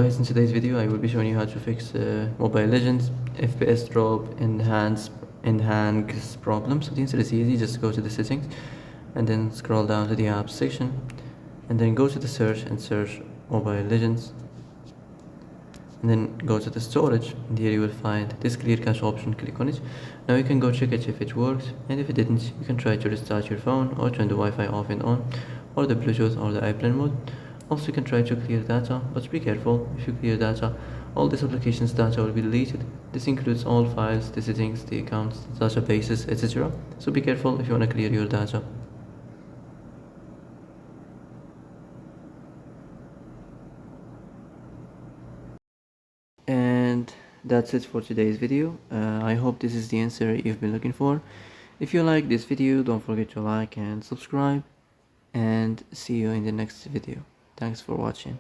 guys, in today's video I will be showing you how to fix Mobile Legends FPS drop and hangs problems. So the answer is easy. Just go to the settings and then scroll down to the apps section and then go to the search and search Mobile Legends, and then go to the storage, and here you will find this clear cache option. Click on it. Now you can go check it if it works, and if it didn't, you can try to restart your phone or turn the Wi-Fi off and on, or the Bluetooth or the airplane mode. Also, you can try to clear data, but be careful. If you clear data, all this application's data will be deleted. This includes all files, the settings, the accounts, the databases, etc. So be careful if you want to clear your data. And that's it for today's video. I hope this is the answer you've been looking for. If you like this video, don't forget to like and subscribe, and see you in the next video. Thanks for watching.